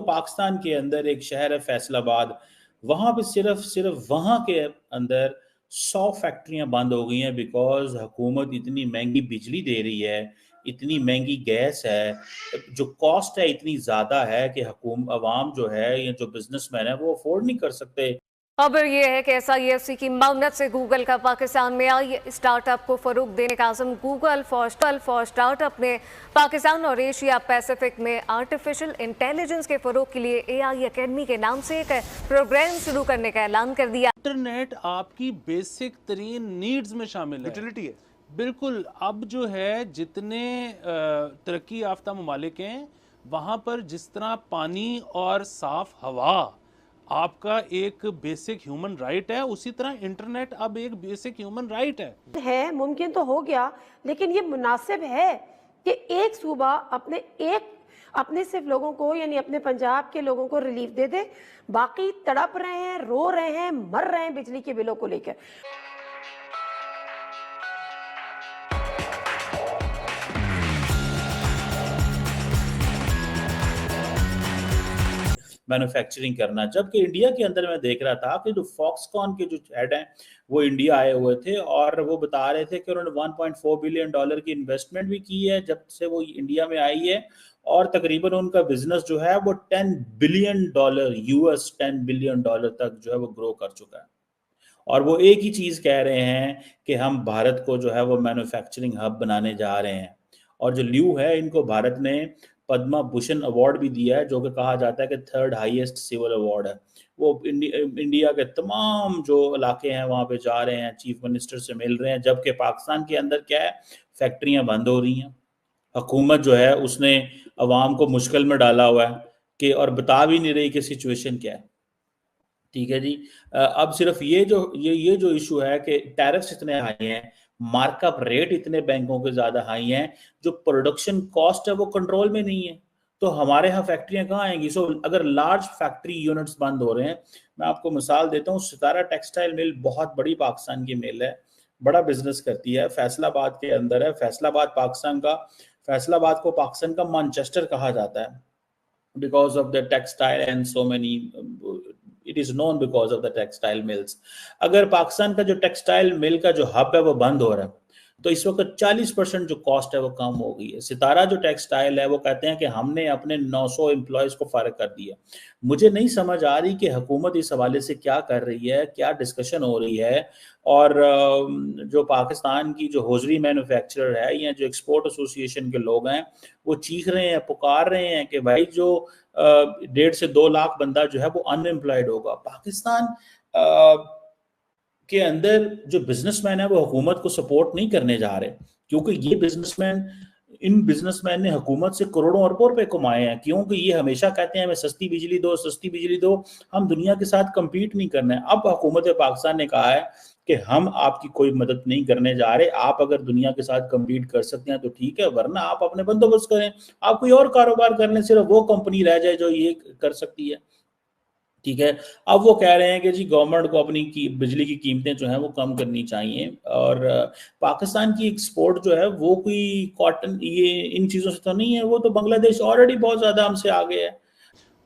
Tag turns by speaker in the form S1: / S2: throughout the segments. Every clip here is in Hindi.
S1: पाकिस्तान के अंदर एक शहर है फैसलाबाद, वहाँ पे सिर्फ वहाँ के अंदर 100 फैक्ट्रियाँ बंद हो गई हैं बिकॉज़ हुकूमत इतनी महँगी बिजली दे रही है, इतनी महँगी गैस है, जो कॉस्ट है इतनी ज़्यादा है कि अवाम जो है या जो बिज़नेसमैन है वो अफ़ोर्ड नहीं कर सकते।
S2: खबर यह है कि SIFC की मदद से गूगल का पाकिस्तान में आई स्टार्टअप को फरोग देने का आज़म गूगल फॉर स्टार्टअप ने पाकिस्तान और एशिया पैसिफिक में आर्टिफिशियल इंटेलिजेंस के फरोग के लिए AI अकेडमी के नाम से एक प्रोग्राम शुरू करने का ऐलान कर दिया।
S3: इंटरनेट आपकी बेसिक तरीन नीड्स में शामिल है,
S4: यूटिलिटी है।
S3: बिल्कुल। अब जो है जितने तरक्की याफ्ता ममालिक हैं वहाँ पर जिस तरह पानी और साफ हवा आपका एक बेसिक ह्यूमन राइट है, उसी तरह इंटरनेट अब एक बेसिक ह्यूमन राइट
S5: है। मुमकिन तो हो गया, लेकिन ये मुनासिब है कि एक सूबा अपने सिर्फ लोगों को यानी अपने पंजाब के लोगों को रिलीफ दे दे, बाकी तड़प रहे हैं, रो रहे हैं, मर रहे हैं बिजली के बिलों को लेकर।
S1: मैन्युफैक्चरिंग करना, जबकि इंडिया के अंदर मैं देख रहा था कि जो फॉक्सकॉन के जो हेड हैं वो इंडिया आए हुए थे और वो बता रहे थे कि उन्होंने 1.4 बिलियन डॉलर की इन्वेस्टमेंट भी की है जब से वो इंडिया में आई है, और तकरीबन उनका बिजनेस जो है वो 10 billion dollar US 10 billion dollar तक जो है वो ग्रो कर चुका है। और वो एक ही चीज़ कह रहे हैं कि हम भारत को जो है वो मैन्युफैक्चरिंग हब बनाने जा रहे हैं। और जो ल्यू है, इनको भारत ने पद्मा भूषण अवार्ड भी दिया है, जो कि कहा जाता है कि थर्ड हाईएस्ट सिविल अवार्ड है। वो इंडिया के तमाम जो इलाके हैं वहाँ पे जा रहे हैं, चीफ मिनिस्टर से मिल रहे हैं, जबकि पाकिस्तान के अंदर क्या है, फैक्ट्रियाँ बंद हो रही हैं। हुकूमत जो है उसने अवाम को मुश्किल में डाला हुआ है कि, और बता भी नहीं रही कि सिचुएशन क्या है। ठीक है जी। अब सिर्फ ये जो इशू है कि टैरिफ्स इतने हाई हैं, मार्कअप रेट इतने बैंकों के ज़्यादा हाई हैं, जो प्रोडक्शन कॉस्ट है वो कंट्रोल में नहीं है, तो हमारे यहाँ फैक्ट्रियाँ कहाँ आएंगी? सो अगर लार्ज फैक्ट्री यूनिट्स बंद हो रहे हैं, मैं आपको मिसाल देता हूँ, सितारा टेक्सटाइल मिल बहुत बड़ी पाकिस्तान की मिल है, बड़ा बिजनेस करती है, फैसलाबाद के अंदर है। फैसलाबाद को पाकिस्तान का मैनचेस्टर कहा जाता है because of the textile and so many it is known because of the textile mills। अगर पाकिस्तान का जो टेक्सटाइल मिल का जो हब है वो बंद हो रहा है, तो इस वक्त 40% जो कॉस्ट है वो कम हो गई है। सितारा जो टेक्सटाइल है वो कहते हैं कि हमने अपने 900 एम्प्लॉयज को फारिग कर दिया। मुझे नहीं समझ आ रही कि हुकूमत इस हवाले से क्या कर रही है, क्या डिस्कशन हो रही है। और जो पाकिस्तान की जो होजरी मैन्युफैक्चरर है या जो एक्सपोर्ट एसोसिएशन के लोग हैं, वो चीख रहे हैं, पुकार रहे हैं कि भाई जो 1.5 से 2 लाख बंदा जो है वो अनएम्प्लॉयड होगा। पाकिस्तान के अंदर जो बिजनेसमैन है वो हुकूमत को सपोर्ट नहीं करने जा रहे, क्योंकि इन बिजनेसमैन ने हुकूमत से करोड़ों अरबों रुपए कमाए हैं, क्योंकि ये हमेशा कहते हैं हमें सस्ती बिजली दो, हम दुनिया के साथ कम्पीट नहीं करना है। अब हुकूमत पाकिस्तान ने कहा है कि हम आपकी कोई मदद नहीं करने जा रहे, आप अगर दुनिया के साथ कम्पीट कर सकते हैं तो ठीक है, वरना आप अपने बंदोबस्त करें, आप कोई और कारोबार कर लें, सिर्फ वो कंपनी रह जाए जो ये कर सकती है। ठीक है। अब वो कह रहे हैं कि जी गवर्नमेंट को अपनी बिजली की कीमतें जो हैं वो कम करनी चाहिए, और पाकिस्तान की एक्सपोर्ट जो है वो कोई कॉटन ये इन चीज़ों से तो नहीं है, वो तो बांग्लादेश ऑलरेडी बहुत ज़्यादा हमसे आगे है।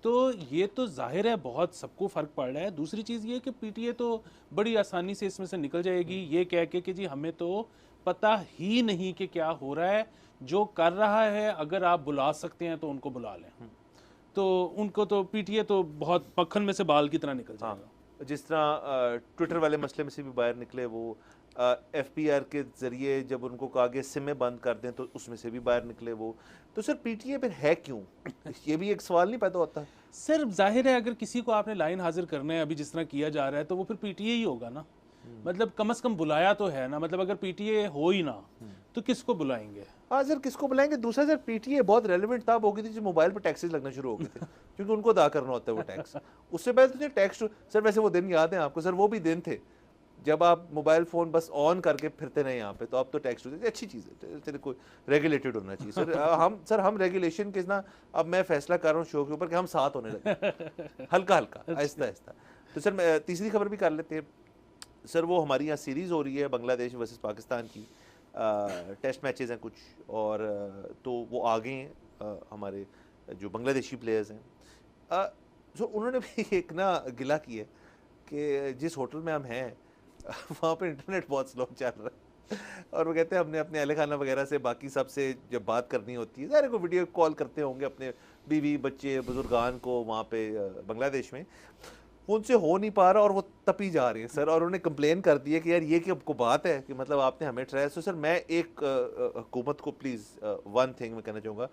S3: तो ये तो जाहिर है बहुत सबको फ़र्क पड़ रहा है। दूसरी चीज़ ये कि PTA तो बड़ी आसानी से इसमें से निकल जाएगी ये कह के कि जी हमें तो पता ही नहीं कि क्या हो रहा है, जो कर रहा है अगर आप बुला सकते हैं तो उनको बुला लें। तो उनको तो PTA तो बहुत मक्खन में से बाल की तरह निकल जाएगा।
S4: हाँ, जिस तरह ट्विटर वाले मसले में से भी बाहर निकले, वो FPR के ज़रिए जब उनको कहा गया सिमें बंद कर दें तो उसमें से भी बाहर निकले वो। तो सर PTA फिर है क्यों? ये भी एक सवाल नहीं पैदा होता?
S3: सर जाहिर है अगर किसी को आपने लाइन हाजिर करना है अभी जिस तरह किया जा रहा है तो वो फिर PTA ही होगा ना। मतलब कम से कम बुलाया तो है ना, मतलब अगर PTA हो ही ना तो किसको बुलाएंगे?
S4: हाँ सर, किसको बुलाएंगे? दूसरा सर PTA बहुत रेलिवेंट तब हो गई थी जब मोबाइल पर टैक्सेस लगना शुरू हो गए थे क्योंकि उनको अदा करना होता है वो टैक्स। उससे पहले तो टैक्स सर, वैसे वो दिन याद है आपको सर? वो भी दिन थे जब आप मोबाइल फ़ोन बस ऑन करके फिरते रहे यहाँ पे, तो अब तो टैक्स अच्छी चीज़ है, तेरे को रेगुलेटेड होना चाहिए सर। हम रेगुलेशन के ना, अब मैं फैसला कर रहा हूँ शो के ऊपर कि हम साथ होने लगे हल्का हल्का आहिस्ता आहिस्ता। तो सर मैं तीसरी खबर भी कर लेते हैं सर। वो हमारी यहाँ सीरीज़ हो रही है बांग्लादेश वर्सेस पाकिस्तान की, टेस्ट मैचेस हैं कुछ, और तो वो आगे हैं हमारे जो बांग्लादेशी प्लेयर्स हैं। जो उन्होंने भी एक ना गिला की है कि जिस होटल में हम हैं वहाँ पे इंटरनेट बहुत स्लो चल रहा है और वो कहते हैं हमने अपने अहल खाना वगैरह से बाकी सबसे जब बात करनी होती है ज़ाहिर को वीडियो कॉल करते होंगे अपने बीवी बच्चे बुजुर्गान को वहाँ पे बांग्लादेश में, उनसे हो नहीं पा रहा और वो तपी जा रही है सर। और उन्होंने कंप्लेन कर दी है कि यार ये कि आपको बात है कि मतलब आपने हमें ट्राई। तो सर मैं एक हुकूमत को प्लीज़ वन थिंग मैं कहना चाहूँगा,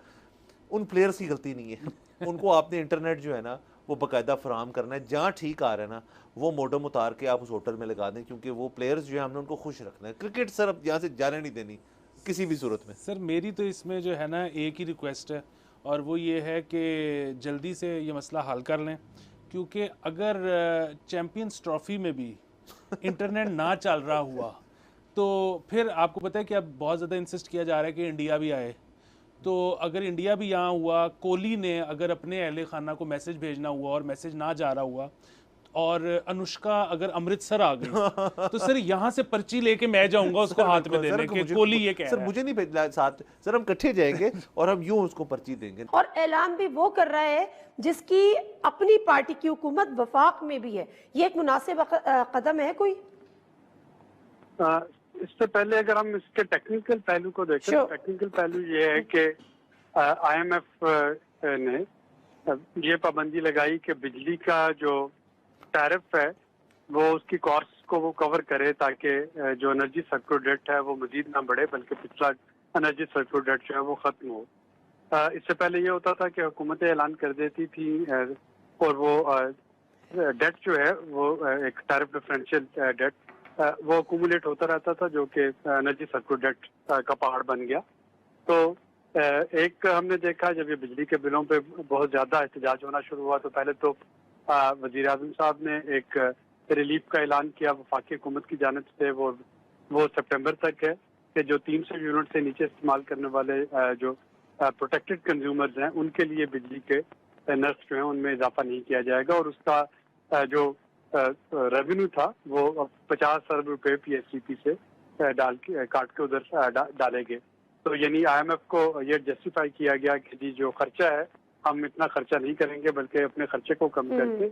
S4: उन प्लेयर्स की गलती नहीं है, उनको आपने इंटरनेट जो है ना वो बाकायदा फराहम करना है, जहाँ ठीक आ रहा है ना वो मोडम उतार के आप उस होटल में लगा दें, क्योंकि वो प्लेयर्स जो है हमने उनको खुश रखना है। क्रिकेट सर अब यहाँ से जाने नहीं देनी किसी भी सूरत में।
S3: सर मेरी तो इसमें जो है ना एक ही रिक्वेस्ट है और वो ये है कि जल्दी से ये मसला हल कर लें, क्योंकि अगर चैम्पियंस ट्रॉफी में भी इंटरनेट ना चल रहा हुआ तो फिर आपको पता है कि अब बहुत ज़्यादा इंसिस्ट किया जा रहा है कि इंडिया भी आए। तो अगर इंडिया भी यहाँ हुआ, कोहली ने अगर अपने अहले खाना को मैसेज भेजना हुआ और मैसेज ना जा रहा हुआ, और अनुष्का अगर अमृतसर आ गई तो सर यहाँ से पर्ची लेके मैं जाऊंगा उसको हाथ में देने के कोहली ये कह
S4: सर मुझे नहीं भेजना साथ, सर हम इकट्ठे जाएंगे और हम यूं उसको पर्ची देंगे।
S5: और ऐलान भी वो कर रहा है जिसकी अपनी पार्टी की हुकूमत वफाक में भी है। ये एक मुनासिब कदम है कोई?
S6: इससे पहले अगर हम इसके टेक्निकल पहलू को देखें तो टेक्निकल पहलू ये है कि IMF ने ये पाबंदी लगाई कि बिजली का जो टैरिफ है वो उसकी कॉस्ट को वो कवर करे, ताकि जो एनर्जी सर्कुलर डेट है वो मजीद ना बढ़े बल्कि पिछला एनर्जी सर्कुलर डेट जो है वो खत्म हो। इससे पहले ये होता था कि हुकूमतें ऐलान कर देती थी और वो डेट जो है वो एक टैरिफ डिफरेंशियल डेट वो अक्यूमुलेट होता रहता था, जो कि एनर्जी सर्कुलर डेट का पहाड़ बन गया। तो एक हमने देखा जब ये बिजली के बिलों पे बहुत ज्यादा एहतजाज होना शुरू हुआ तो पहले तो वजीर आज़म साहब ने एक रिलीफ का ऐलान किया वफाकी हुकूमत की जानिब से। वो सितंबर तक है कि जो 300 यूनिट से नीचे इस्तेमाल करने वाले जो प्रोटेक्टेड कंज्यूमर्स हैं उनके लिए बिजली के नर्स जो हैं उनमें इजाफा नहीं किया जाएगा, और उसका जो रेवेन्यू था वो 50 अरब रुपए PSCP से काट के उधर डालेंगे। तो यानी IMF को ये जस्टिफाई किया गया कि जी जो खर्चा है हम इतना खर्चा नहीं करेंगे बल्कि अपने खर्चे को कम करके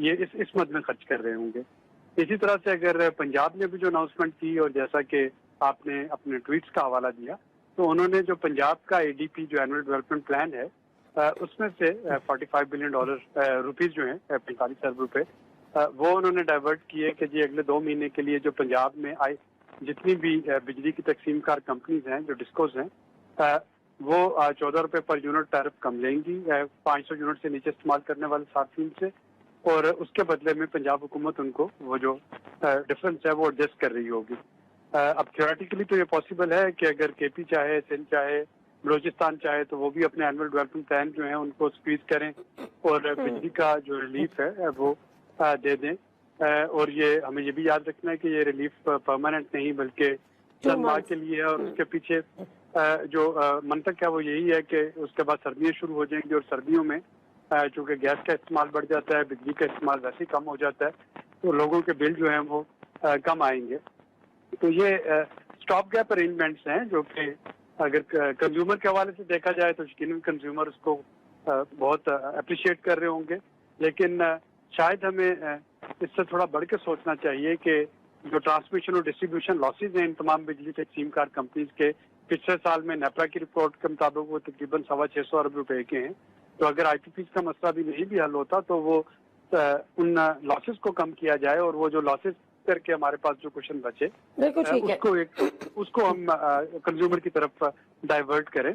S6: ये इस मद में खर्च कर रहे होंगे। इसी तरह से अगर पंजाब ने भी जो अनाउंसमेंट की और जैसा कि आपने अपने ट्वीट्स का हवाला दिया तो उन्होंने जो पंजाब का ADP जो एनुअल डेवलपमेंट प्लान है उसमें से $45 बिलियन रुपीज जो है 45 अरब रुपए वो उन्होंने डाइवर्ट किए कि जी अगले 2 महीने के लिए जो पंजाब में जितनी भी बिजली की तकसीमकार कंपनीज हैं जो डिस्कोज हैं वो 14 रुपए पर यूनिट टैरिफ कम लेंगी 500 यूनिट से नीचे इस्तेमाल करने वाले सार्फिन से, और उसके बदले में पंजाब हुकूमत उनको वो जो डिफरेंस है वो एडजस्ट कर रही होगी। अब थियोरेटिकली तो ये पॉसिबल है कि अगर KP चाहे, सिंध चाहे, बलोचिस्तान चाहे तो वो भी अपने एनुअल डेवलपमेंट प्लान जो है उनको स्क्वीज करें और बिजली का जो रिलीफ है वो दे दें। और ये हमें ये भी याद रखना है कि ये रिलीफ परमानेंट नहीं बल्कि चंद माह के लिए है, और उसके पीछे जो मंतक है वो यही है कि उसके बाद सर्दियाँ शुरू हो जाएंगी और सर्दियों में चूँकि गैस का इस्तेमाल बढ़ जाता है, बिजली का इस्तेमाल वैसे ही कम हो जाता है, तो लोगों के बिल जो हैं वो कम आएंगे। तो ये स्टॉप गैप अरेंजमेंट्स हैं जो कि अगर कंज्यूमर के हवाले से देखा जाए तो यकीनन कंज्यूमर उसको बहुत अप्रिशिएट कर रहे होंगे, लेकिन शायद हमें इससे थोड़ा बढ़ के सोचना चाहिए कि जो ट्रांसमिशन और डिस्ट्रीब्यूशन लॉसेज हैं इन तमाम बिजली तकसीमकार कंपनीज के, पिछले साल में नेपरा की रिपोर्ट के मुताबिक वो तकरीबन 625 अरब रुपए के हैं। तो अगर IPPs का मसला भी नहीं भी हल होता तो वो उन लॉसेज को कम किया जाए और वो जो लॉसेज करके हमारे पास जो क्वेश्चन बचे उसको हम कंज्यूमर की तरफ डाइवर्ट करें।